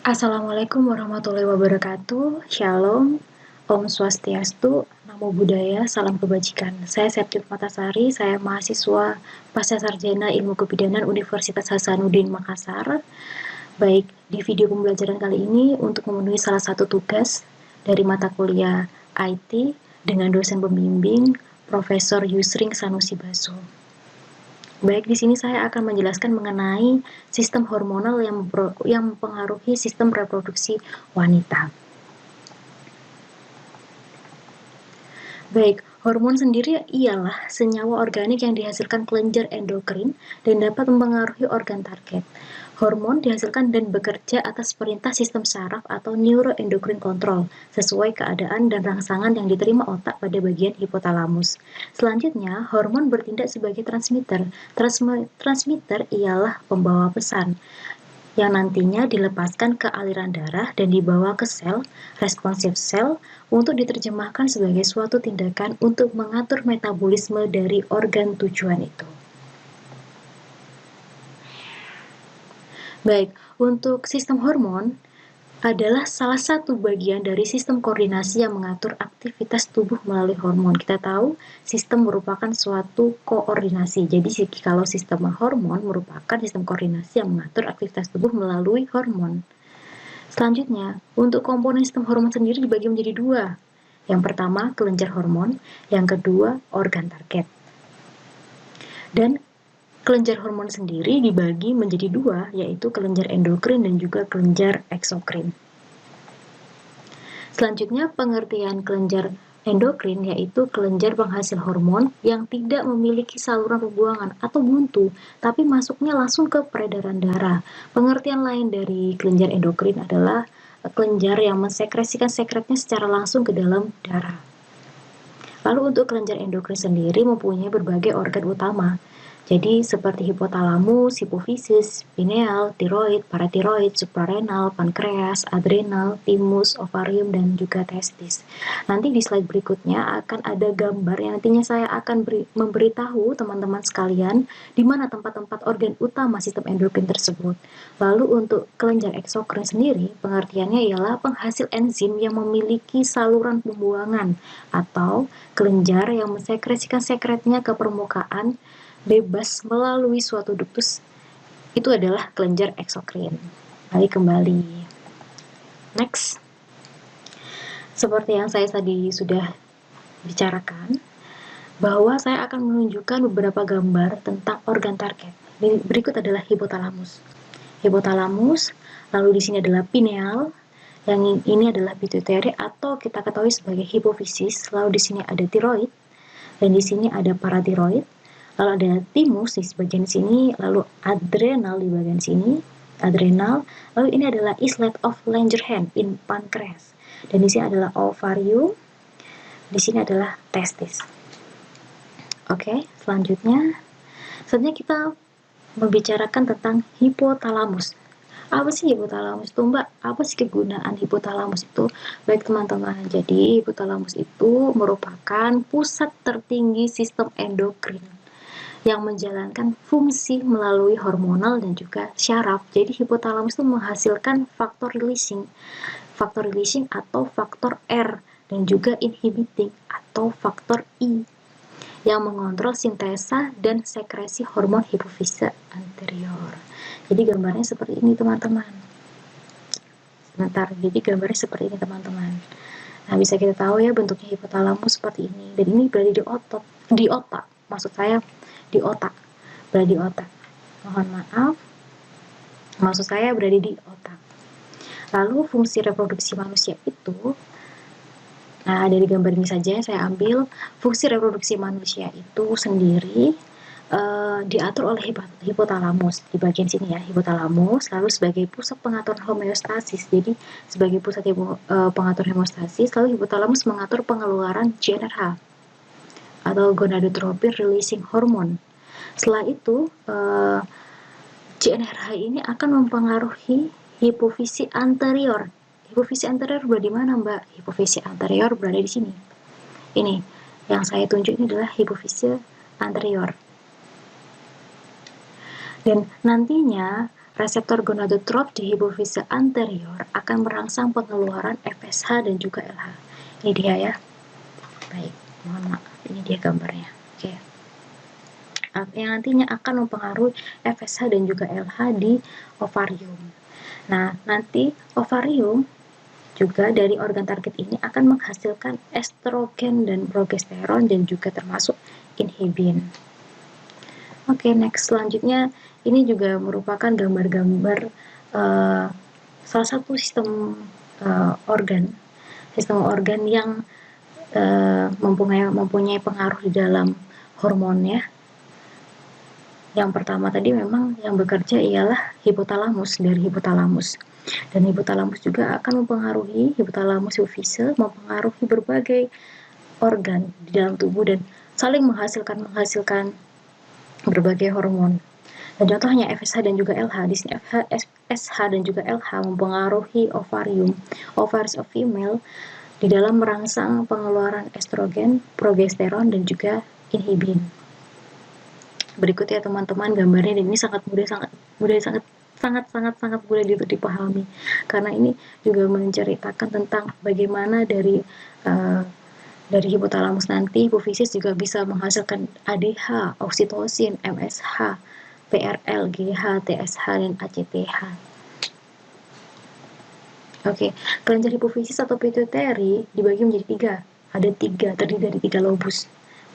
Assalamualaikum warahmatullahi wabarakatuh. Shalom, Om Swastiastu, Namo Buddhaya, Salam Kebajikan. Saya Septi Matasari, saya mahasiswa Pasca Sarjana Ilmu Kebidanan Universitas Hasanuddin Makassar. Baik, di video pembelajaran kali ini untuk memenuhi salah satu tugas dari mata kuliah IT dengan dosen pembimbing Profesor Yusring Sanusi Baso. Baik, di sini saya akan menjelaskan mengenai sistem hormonal yang mempengaruhi sistem reproduksi wanita. Baik, hormon sendiri ialah senyawa organik yang dihasilkan kelenjar endokrin dan dapat mempengaruhi organ target. Hormon dihasilkan dan bekerja atas perintah sistem saraf atau neuroendocrine control sesuai keadaan dan rangsangan yang diterima otak pada bagian hipotalamus. Selanjutnya, hormon bertindak sebagai transmitter. Transmitter ialah pembawa pesan yang nantinya dilepaskan ke aliran darah dan dibawa ke sel, responsif sel, untuk diterjemahkan sebagai suatu tindakan untuk mengatur metabolisme dari organ tujuan itu. Baik, untuk sistem hormon adalah salah satu bagian dari sistem koordinasi yang mengatur aktivitas tubuh melalui hormon. Kita tahu sistem merupakan suatu koordinasi. Jadi kalau sistem hormon merupakan sistem koordinasi yang mengatur aktivitas tubuh melalui hormon. Selanjutnya, untuk komponen sistem hormon sendiri dibagi menjadi dua. Yang pertama, kelenjar hormon. Yang kedua, organ target. Dan kelenjar hormon sendiri dibagi menjadi dua, yaitu kelenjar endokrin dan juga kelenjar eksokrin. Selanjutnya, pengertian kelenjar endokrin yaitu kelenjar penghasil hormon yang tidak memiliki saluran pembuangan atau buntu, tapi masuknya langsung ke peredaran darah. Pengertian lain dari kelenjar endokrin adalah kelenjar yang mensekresikan sekretnya secara langsung ke dalam darah. Lalu untuk kelenjar endokrin sendiri mempunyai berbagai organ utama. Jadi seperti hipotalamus, hipofisis, pineal, tiroid, paratiroid, suprarenal, pankreas, adrenal, timus, ovarium, dan juga testis. Nanti di slide berikutnya akan ada gambar yang nantinya saya akan memberitahu teman-teman sekalian di mana tempat-tempat organ utama sistem endokrin tersebut. Lalu untuk kelenjar eksokrin sendiri, pengertiannya ialah penghasil enzim yang memiliki saluran pembuangan atau kelenjar yang mensekresikan sekretnya ke permukaan bebas melalui suatu ductus, itu adalah kelenjar eksokrin. Kembali. Next. Seperti yang saya tadi sudah bicarakan, bahwa saya akan menunjukkan beberapa gambar tentang organ target. Berikut adalah hipotalamus. Hipotalamus, lalu di sini adalah pineal, yang ini adalah pituitary atau kita ketahui sebagai hipofisis, lalu di sini ada tiroid, dan di sini ada paratiroid. Lalu ada timus di bagian sini, lalu adrenal di bagian sini, adrenal. Lalu ini adalah islet of Langerhans in pancreas. Dan di sini adalah ovarium, di sini adalah testis. Oke, selanjutnya kita membicarakan tentang hipotalamus. Apa sih hipotalamus itu, Mbak? Apa sih kegunaan hipotalamus itu? Baik teman-teman, jadi hipotalamus itu merupakan pusat tertinggi sistem endokrin yang menjalankan fungsi melalui hormonal dan juga syaraf. Jadi hipotalamus itu menghasilkan faktor releasing atau faktor R, dan juga inhibiting atau faktor I yang mengontrol sintesa dan sekresi hormon hipofise anterior. Jadi gambarnya seperti ini teman-teman. Jadi gambarnya seperti ini teman-teman. Nah, bisa kita tahu ya bentuknya hipotalamus seperti ini. Dan ini berada di otak. Maksud saya di otak. Berada di otak. Mohon maaf. Maksud saya berada di otak. Lalu fungsi reproduksi manusia itu, nah dari gambar ini saja saya ambil, fungsi reproduksi manusia itu sendiri diatur oleh hipotalamus di bagian sini ya, hipotalamus, lalu sebagai pusat pengatur homeostasis. Jadi sebagai pusat pengatur homeostasis, lalu hipotalamus mengatur pengeluaran GnRH atau gonadotropin releasing hormone. Setelah itu GnRH ini akan mempengaruhi hipofisi anterior. Hipofisi anterior berada di mana, Mbak? Hipofisi anterior berada di sini. Ini yang saya tunjuk ini adalah hipofisi anterior. Dan nantinya reseptor gonadotrop di hipofise anterior akan merangsang pengeluaran FSH dan juga LH. Ini dia ya. Baik, mohon maaf, ini dia gambarnya. Oke. Yang nantinya akan mempengaruhi FSH dan juga LH di ovarium. Nah, nanti ovarium juga dari organ target ini akan menghasilkan estrogen dan progesteron dan juga termasuk inhibin. Oke, next selanjutnya ini juga merupakan gambar-gambar salah satu sistem organ yang mempunyai pengaruh di dalam hormonnya. Yang pertama tadi memang yang bekerja ialah hipotalamus, dari hipotalamus. Dan hipotalamus juga akan mempengaruhi hipotalamus hipofise, mempengaruhi berbagai organ di dalam tubuh dan saling menghasilkan berbagai hormon. Dan contohnya FSH dan juga LH. Di sini FSH dan juga LH mempengaruhi ovarium, ovaries of female, di dalam merangsang pengeluaran estrogen, progesteron dan juga inhibin. Berikut ya teman-teman gambarnya, dan ini sangat mudah dipahami karena ini juga menceritakan tentang bagaimana dari hipotalamus nanti hipofisis juga bisa menghasilkan ADH, oksitosin, MSH, PRL, GH, TSH, dan ACTH. Oke, kelenjar hipofisis atau pituitary dibagi menjadi 3. Ada 3, terdiri dari 3 lobus.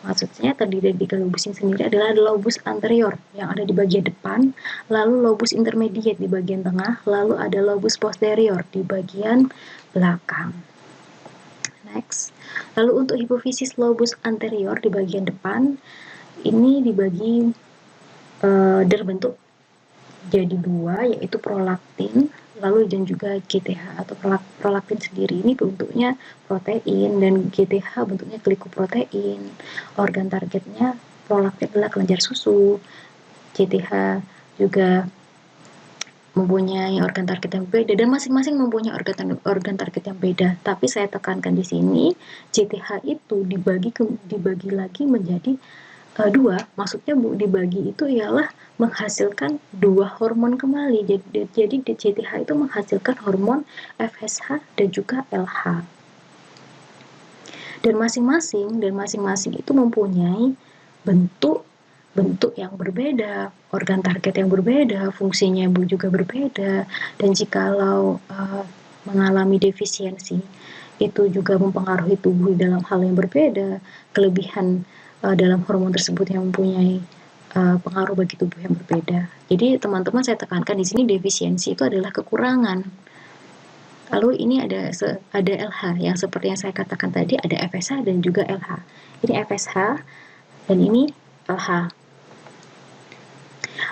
Maksudnya terdiri dari 3 lobus yang sendiri adalah lobus anterior yang ada di bagian depan, lalu lobus intermediate di bagian tengah, lalu ada lobus posterior di bagian belakang. Next. Lalu untuk hipofisis lobus anterior di bagian depan, ini dibagi berbentuk jadi 2, yaitu prolaktin, lalu dan juga GTH atau prolaktin sendiri ini bentuknya protein dan GTH bentuknya glikoprotein. Organ targetnya prolaktin adalah kelenjar susu, GTH juga mempunyai organ target yang berbeda dan masing-masing mempunyai organ target yang beda. Tapi saya tekankan di sini GTH itu dibagi lagi menjadi 2, maksudnya dibagi itu ialah menghasilkan 2 hormon kembali. Jadi GTH itu menghasilkan hormon FSH dan juga LH. Dan masing-masing itu mempunyai bentuk yang berbeda, organ target yang berbeda, fungsinya juga berbeda, dan jikalau mengalami defisiensi itu juga mempengaruhi tubuh dalam hal yang berbeda, kelebihan dalam hormon tersebut yang mempunyai pengaruh bagi tubuh yang berbeda. Jadi teman-teman saya tekankan di sini defisiensi itu adalah kekurangan. Lalu ini ada LH yang seperti yang saya katakan tadi, ada FSH dan juga LH. Ini FSH dan ini LH.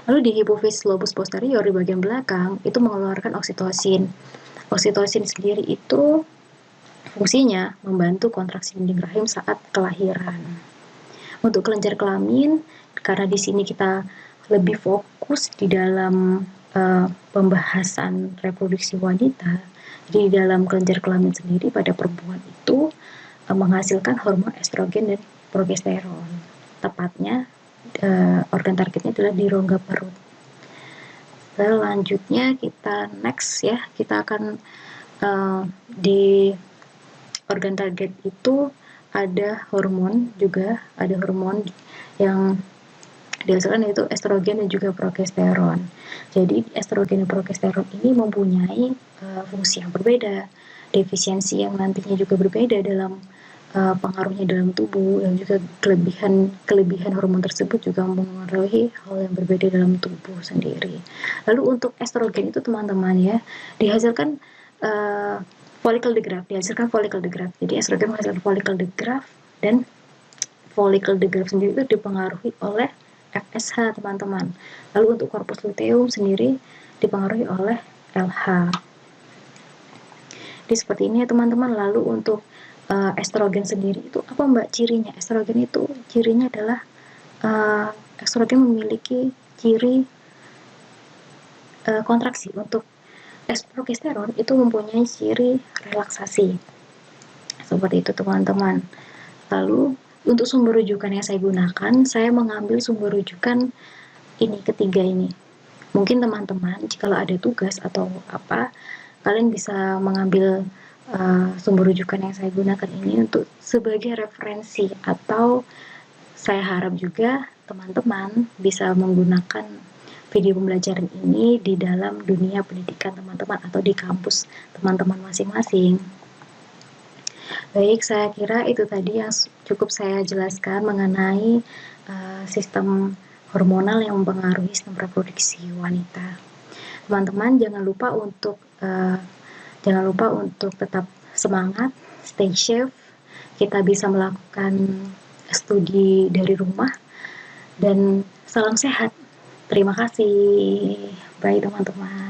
Lalu di hipofisis lobus posterior di bagian belakang itu mengeluarkan oksitosin. Oksitosin sendiri itu fungsinya membantu kontraksi dinding rahim saat kelahiran. Untuk kelenjar kelamin, karena di sini kita lebih fokus di dalam pembahasan reproduksi wanita, jadi di dalam kelenjar kelamin sendiri pada perempuan itu menghasilkan hormon estrogen dan progesteron. Tepatnya organ targetnya adalah di rongga perut. Selanjutnya kita next ya, kita akan di organ target itu ada hormon yang dihasilkan, yaitu estrogen dan juga progesteron. Jadi estrogen dan progesteron ini mempunyai fungsi yang berbeda, defisiensi yang nantinya juga berbeda dalam pengaruhnya dalam tubuh, dan juga kelebihan hormon tersebut juga mempengaruhi hal yang berbeda dalam tubuh sendiri. Lalu untuk estrogen itu teman-teman ya dihasilkan follicle degraph. Jadi estrogen menghasilkan follicle degraph, dan follicle degraph sendiri itu dipengaruhi oleh FSH teman-teman. Lalu untuk corpus luteum sendiri dipengaruhi oleh LH. Jadi seperti ini ya teman-teman. Lalu untuk estrogen sendiri itu apa mbak cirinya? Estrogen itu cirinya adalah estrogen memiliki ciri kontraksi. Untuk progesteron itu mempunyai ciri relaksasi. Seperti itu teman-teman. Lalu untuk sumber rujukan yang saya gunakan, saya mengambil sumber rujukan ini, ketiga ini. Mungkin teman-teman jikalau ada tugas atau apa, kalian bisa mengambil sumber rujukan yang saya gunakan ini untuk sebagai referensi, atau saya harap juga teman-teman bisa menggunakan video pembelajaran ini di dalam dunia pendidikan teman-teman atau di kampus teman-teman masing-masing. Baik, saya kira itu tadi yang cukup saya jelaskan mengenai sistem hormonal yang mempengaruhi sistem reproduksi wanita. Teman-teman jangan lupa untuk tetap semangat, stay safe. Kita bisa melakukan studi dari rumah dan salam sehat. Terima kasih. Bye teman-teman.